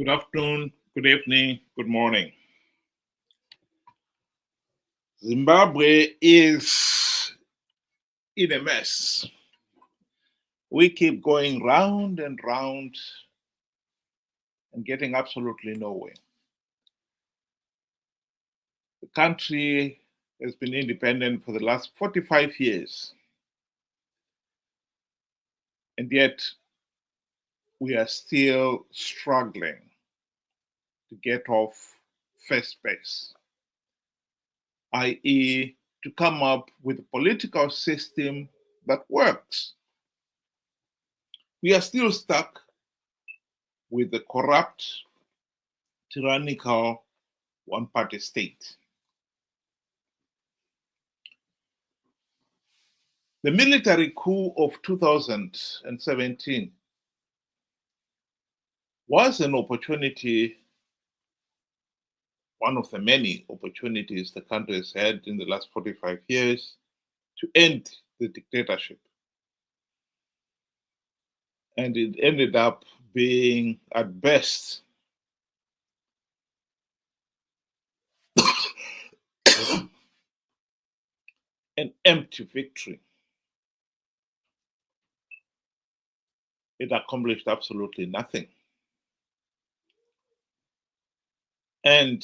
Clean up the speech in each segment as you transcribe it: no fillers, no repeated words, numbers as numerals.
Good afternoon, good evening, good morning. Zimbabwe is in a mess. We keep going round and round and getting absolutely nowhere. The country has been independent for the last 45 years. And yet we are still struggling to get off first base, i.e., to come up with a political system that works. We are still stuck with the corrupt, tyrannical one-party state. The military coup of 2017 was an opportunity, one of the many opportunities the country has had in the last 45 years to end the dictatorship. And it ended up being, at best, an empty victory. It accomplished absolutely nothing. And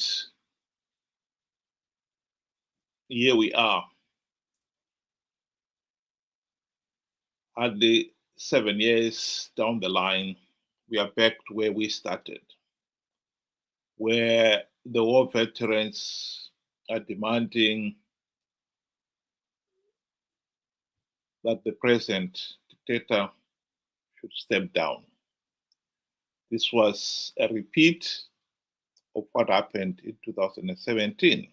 here we are, hardly 7 years down the line. We are back to where we started, where the war veterans are demanding that the present dictator should step down. This was a repeat of what happened in 2017.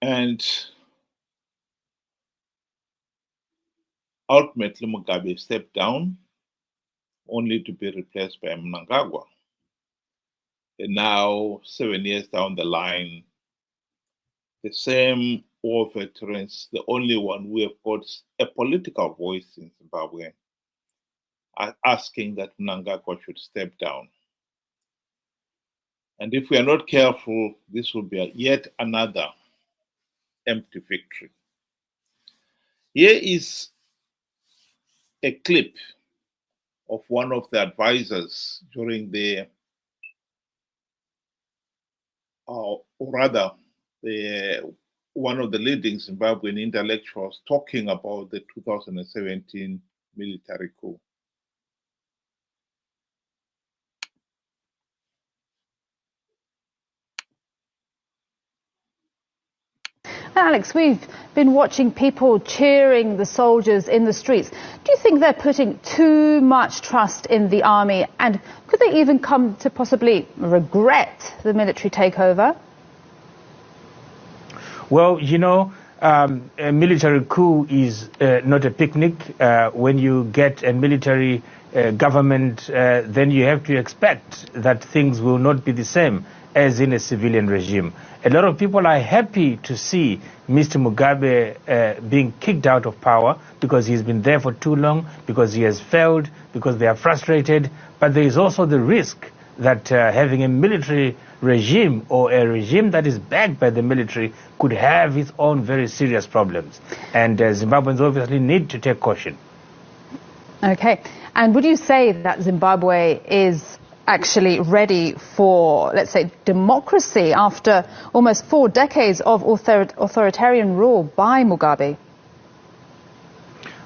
And ultimately, Mugabe stepped down, only to be replaced by Mnangagwa. And now, 7 years down the line, the same war veterans, the only one who have got a political voice in Zimbabwe, are asking that Mnangagwa should step down. And if we are not careful, this will be yet another empty victory. Here is a clip of one of the advisors during the, one of the leading Zimbabwean intellectuals talking about the 2017 military coup. Alex, we've been watching people cheering the soldiers in the streets. Do you think they're putting too much trust in the army? And could they even come to possibly regret the military takeover? Well, you know, a military coup is not a picnic. When you get a military government, then you have to expect that things will not be the same as in a civilian regime. A lot of people are happy to see Mr. Mugabe being kicked out of power because he's been there for too long, because he has failed, because they are frustrated. But there is also the risk that having a military regime or a regime that is backed by the military could have its own very serious problems. And Zimbabweans obviously need to take caution. Okay. And would you say that Zimbabwe is actually ready for, let's say, democracy after almost 4 decades of authoritarian rule by Mugabe?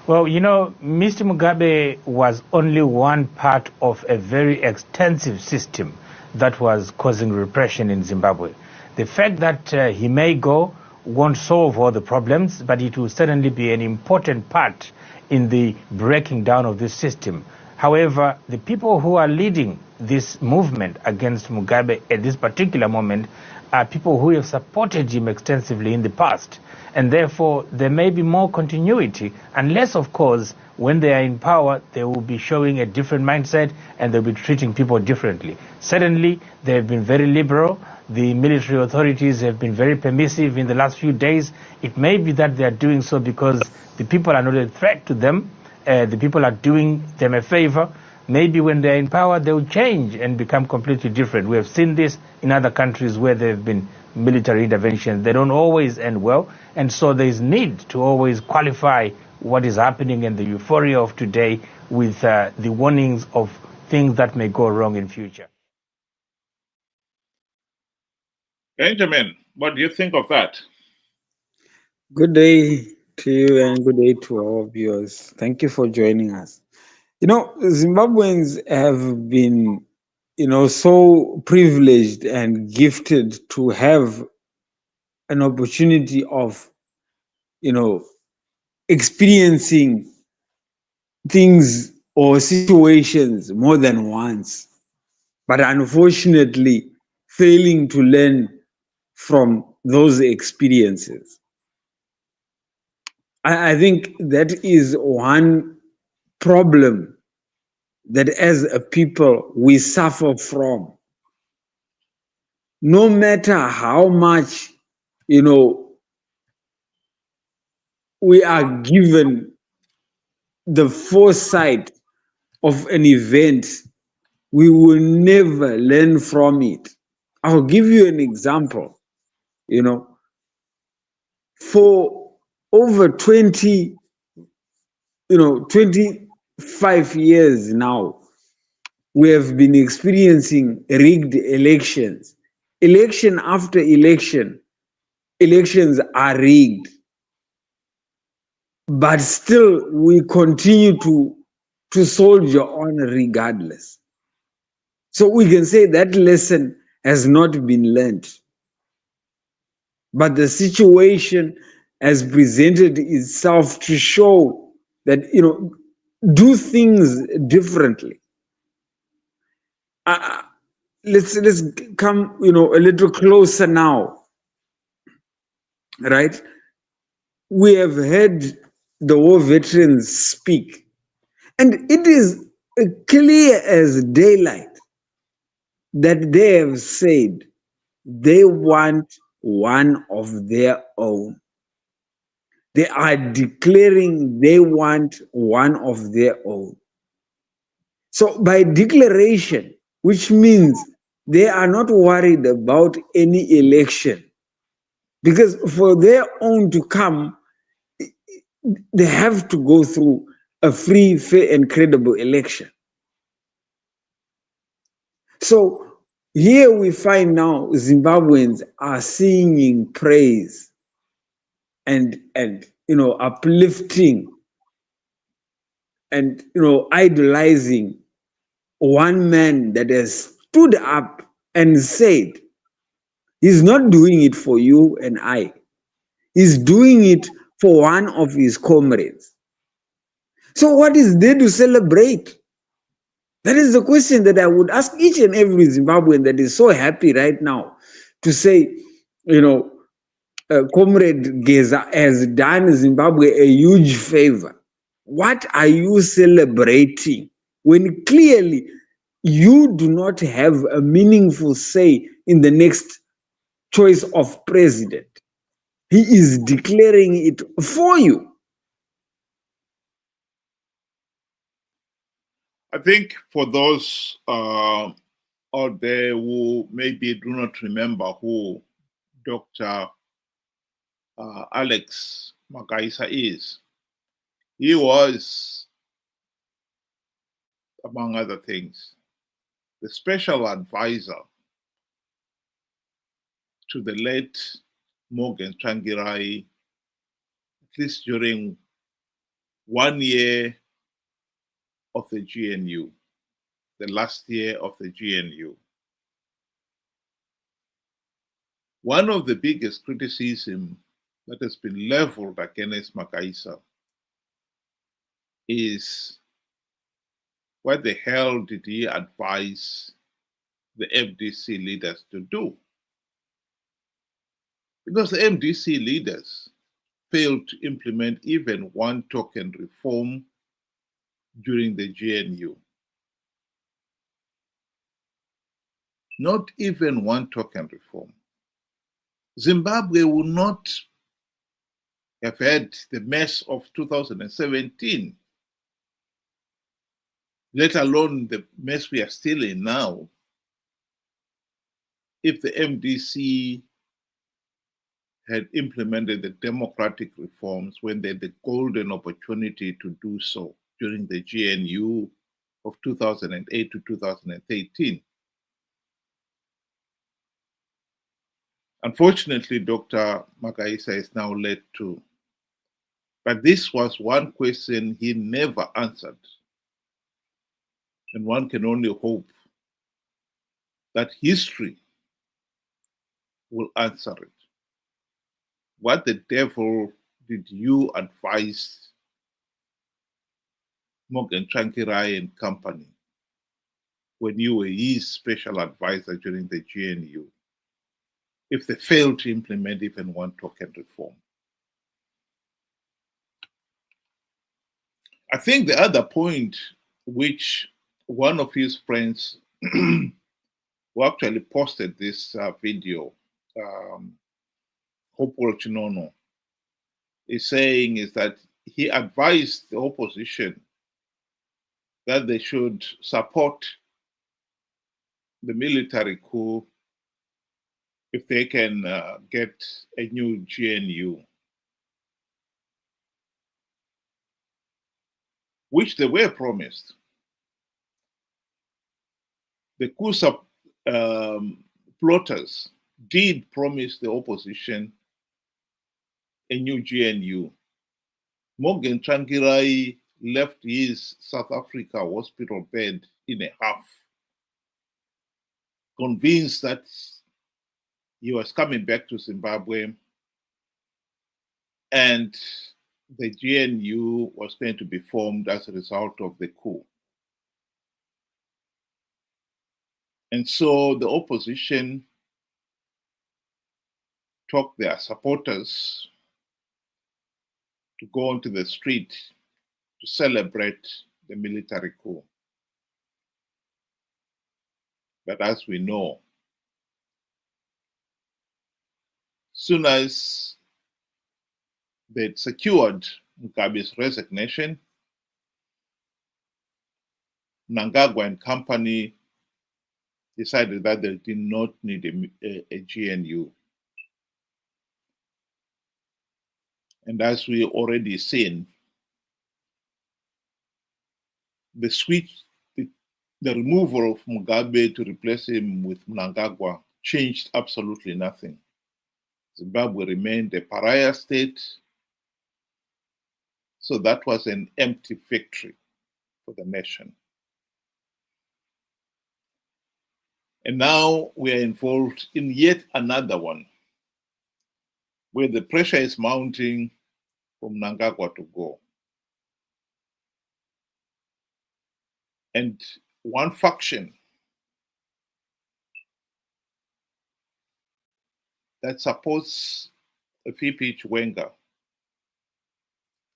Well, you know, Mr. Mugabe was only one part of a very extensive system that was causing repression in Zimbabwe. The fact that he may go won't solve all the problems, but it will certainly be an important part in the breaking down of this system. However, the people who are leading this movement against Mugabe at this particular moment are people who have supported him extensively in the past. And therefore, there may be more continuity, unless, of course, when they are in power, they will be showing a different mindset and they'll be treating people differently. Certainly, they have been very liberal. The military authorities have been very permissive in the last few days. It may be that they are doing so because the people are not a threat to them. the people are doing them a favor. Maybe when they're in power, they'll change and become completely different. We have seen this in other countries where there have been military interventions. They don't always end well, and so there is need to always qualify what is happening in the euphoria of today with the warnings of things that may go wrong in future. Benjamin, what do you think of that? Good day to you and good day to our viewers. Thank you for joining us. You know, Zimbabweans have been, so privileged and gifted to have an opportunity of, experiencing things or situations more than once, but unfortunately failing to learn from those experiences. I think that is one problem that as a people we suffer from. No matter how much, we are given the foresight of an event, we will never learn from it. I'll give you an example. For over 25 years now, we have been experiencing rigged elections. Election after election, elections are rigged. But still, we continue to soldier on regardless. So we can say that lesson has not been learned. But the situation has presented itself to show that, do things differently. Let's come, a little closer now, right? We have heard the war veterans speak, and it is clear as daylight that they have said they want one of their own. They are declaring they want one of their own. So by declaration, which means they are not worried about any election, because for their own to come, they have to go through a free, fair, and credible election. So here we find now Zimbabweans are singing praise and uplifting and idolizing one man that has stood up and said he's not doing it for you and I. He's doing it for one of his comrades. So what is there to celebrate? That is the question that I would ask each and every Zimbabwean that is so happy right now to say, Comrade Geza has done Zimbabwe a huge favor. What are you celebrating when clearly you do not have a meaningful say in the next choice of president? He is declaring it for you. I think for those out there who maybe do not remember who Dr. Alex Makaisa is, he was, among other things, the special advisor to the late Morgan Tsvangirai, at least during 1 year of the GNU, the last year of the GNU. One of the biggest criticism that has been leveled against Makaisa is what the hell did he advise the MDC leaders to do? Because the MDC leaders failed to implement even one token reform during the GNU. Not even one token reform. Zimbabwe will not have had the mess of 2017 let alone the mess we are still in now. If the MDC had implemented the democratic reforms when they had the golden opportunity to do so during the GNU of 2008 to 2013. Unfortunately, Dr. Magaisa is now led to. But this was one question he never answered. And one can only hope that history will answer it. What the devil did you advise Morgan Tsvangirai and company when you were his special advisor during the GNU, if they failed to implement even one token reform? I think the other point which one of his friends who actually posted this video, Hopewell Chinono, is saying is that he advised the opposition that they should support the military coup if they can get a new GNU, which they were promised. The coup plotters did promise the opposition a new GNU. Morgan Tsvangirai left his South Africa hospital bed in a huff, convinced that he was coming back to Zimbabwe and the GNU was going to be formed as a result of the coup. And so the opposition took their supporters to go onto the street to celebrate the military coup. But as we know, soon as they'd secured Mugabe's resignation, Mnangagwa and company decided that they did not need a GNU. And as we already seen, the removal of Mugabe to replace him with Mnangagwa changed absolutely nothing. Zimbabwe remained a pariah state, so that was an empty victory for the nation. And now we are involved in yet another one, where the pressure is mounting for Mnangagwa to go. And one faction that supports VP Chiwenga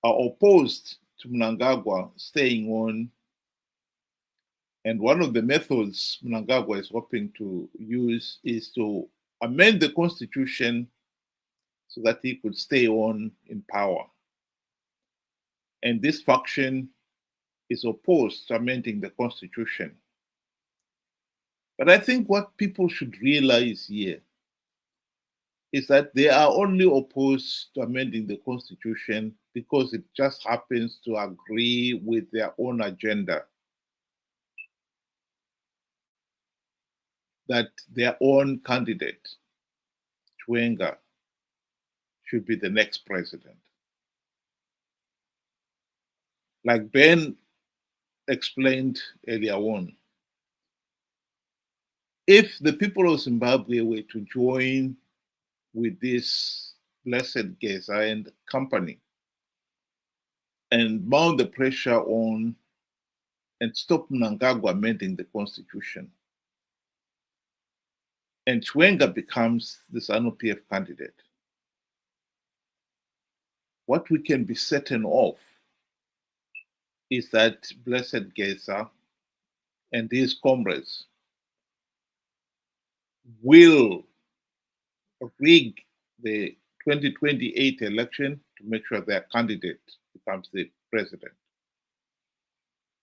are opposed to Mnangagwa staying on. And one of the methods Mnangagwa is hoping to use is to amend the constitution so that he could stay on in power. And this faction is opposed to amending the constitution. But I think what people should realize here is that they are only opposed to amending the constitution because it just happens to agree with their own agenda, that their own candidate, Chiwenga, should be the next president. Like Ben explained earlier on, if the people of Zimbabwe were to join with this blessed Geza and company and mount the pressure on and stop Mnangagwa amending the constitution, and Chiwenga becomes the Zanu-PF candidate, what we can be certain of is that blessed Geza and his comrades will rig the 2028 election to make sure their candidate becomes the president.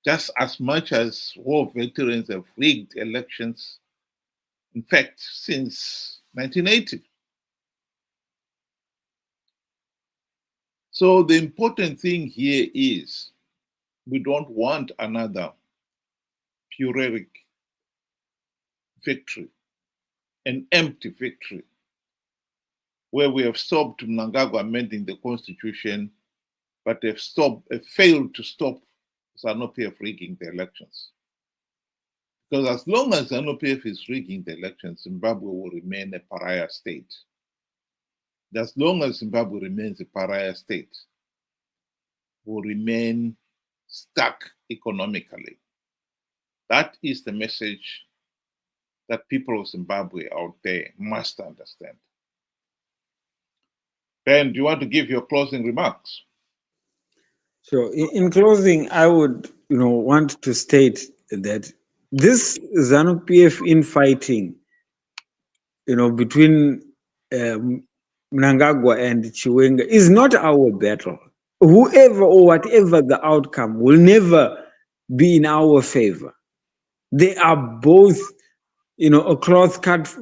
just as much as war veterans have rigged elections, in fact, since 1980. So the important thing here is we don't want another Pyrrhic victory, an empty victory, where we have stopped Mnangagwa amending the constitution, but have failed to stop ZANU-PF rigging the elections. Because as long as ZANU-PF is rigging the elections, Zimbabwe will remain a pariah state. As long as Zimbabwe remains a pariah state, will remain stuck economically. That is the message that people of Zimbabwe out there must understand. Ben, do you want to give your closing remarks? So in closing, I would want to state that this ZANU-PF infighting between Mnangagwa and Chiwenga is not our battle. Whoever or whatever the outcome will never be in our favor. They are both, a cloth cut,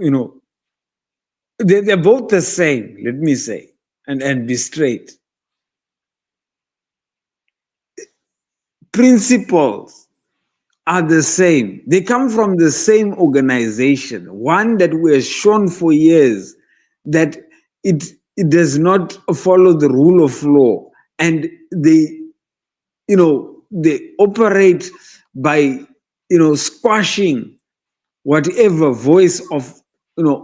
they're both the same, let me say, and be straight. Principles are the same. They come from the same organization, one that we have shown for years that it does not follow the rule of law, and they operate by squashing whatever voice of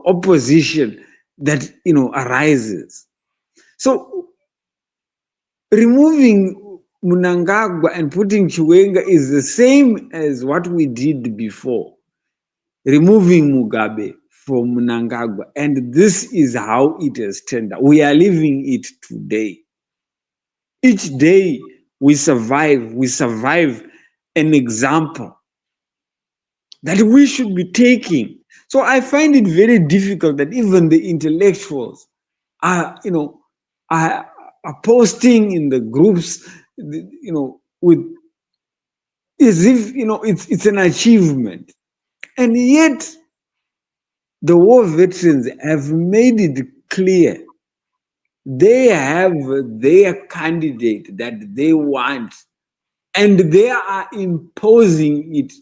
opposition that arises. So removing Mnangagwa and putting Chiwenga is the same as what we did before, removing Mugabe from Mnangagwa, and this is how it has turned out. We are living it today. Each day we survive an example that we should be taking. So I find it very difficult that even the intellectuals are posting in the groups, with as if it's an achievement, and yet the war veterans have made it clear they have their candidate that they want, and they are imposing it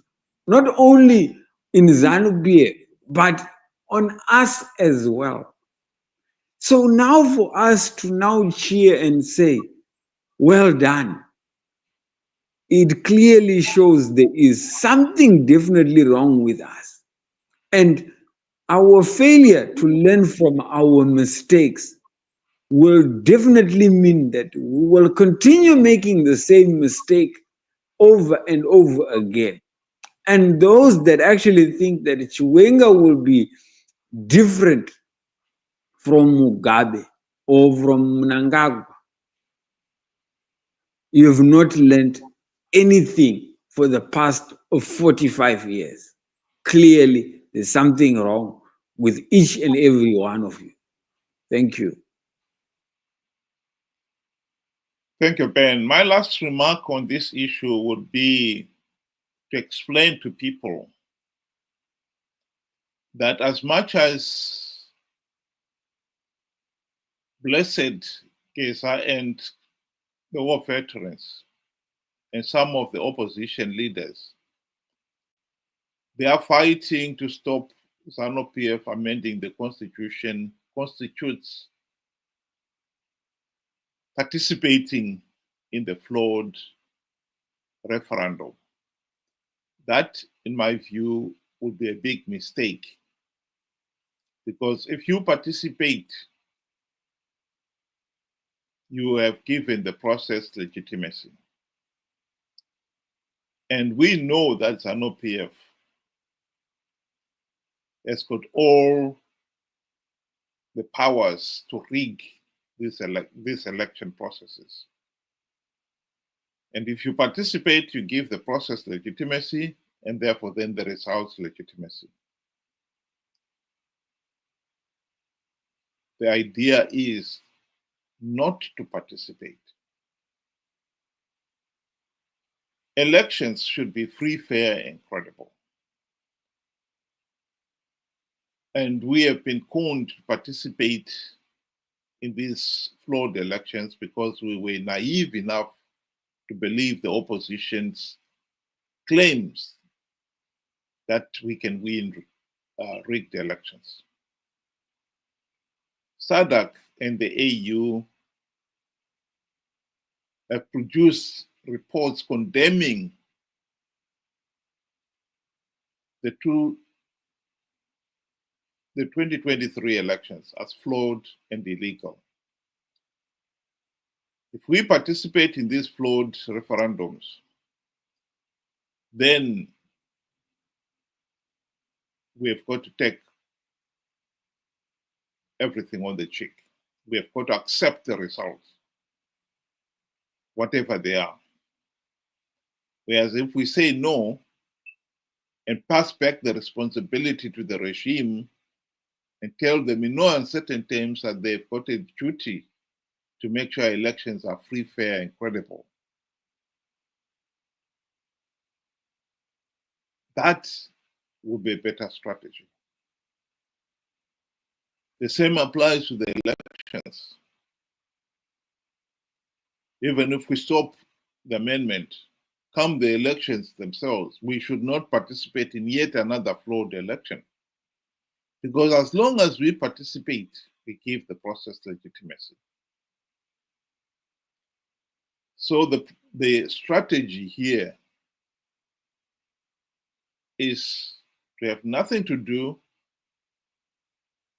not only in ZANU-PF but on us as well. So now for us to now cheer and say, well done, it clearly shows there is something definitely wrong with us. And our failure to learn from our mistakes will definitely mean that we will continue making the same mistake over and over again. And those that actually think that Chiwenga will be different from Mugabe or from Mnangagwa, you have not learned anything for the past 45 years. Clearly, there's something wrong with each and every one of you. Thank you. Thank you, Ben. My last remark on this issue would be to explain to people that as much as Blessed Kesa and the war veterans and some of the opposition leaders, they are fighting to stop ZANU-PF amending the constitution, constitutes participating in the flawed referendum. That, in my view, would be a big mistake. Because if you participate, you have given the process legitimacy. And we know that ZANU-PF has got all the powers to rig these election processes. And if you participate, you give the process legitimacy, and therefore then the results legitimacy. The idea is not to participate. elections should be free, fair, and credible. And we have been conned to participate in these flawed elections because we were naive enough to believe the opposition's claims that we can win rigged elections. SADC and the AU have produced reports condemning the 2023 elections as flawed and illegal. If we participate in these flawed referendums, then we have got to take everything on the cheek. We have got to accept the results, whatever they are. Whereas if we say no and pass back the responsibility to the regime and tell them in no uncertain terms that they've got a duty to make sure elections are free, fair, and credible, that would be a better strategy. The same applies to the elections. Even if we stop the amendment, come the elections themselves, we should not participate in yet another flawed election. Because as long as we participate, we give the process legitimacy. So the strategy here is to have nothing to do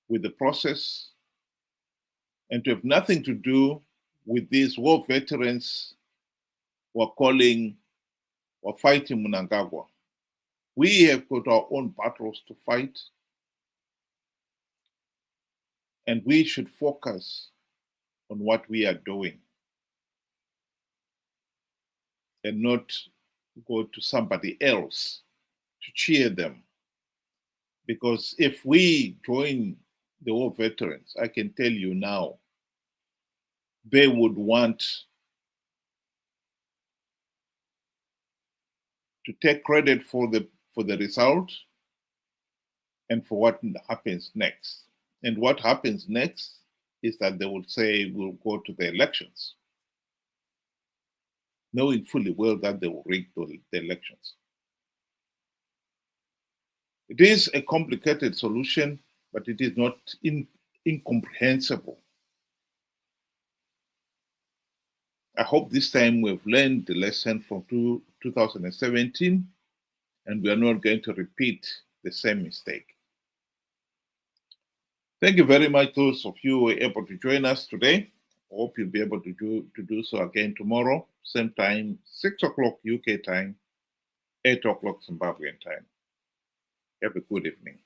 with the process and to have nothing to do with these war veterans who are calling or fighting Mnangagwa. We have got our own battles to fight, and we should focus on what we are doing and not go to somebody else to cheer them. Because if we join the war veterans, I can tell you now, they would want to take credit for the result and for what happens next. And what happens next is that they will say we'll go to the elections, knowing fully well that they will rig the elections. It is a complicated solution, but it is not incomprehensible. I hope this time we've learned the lesson from 2017, and we are not going to repeat the same mistake. Thank you very much, those of you who were able to join us today. I hope you'll be able to do so again tomorrow, same time, 6 o'clock UK time, 8 o'clock Zimbabwean time. Have a good evening.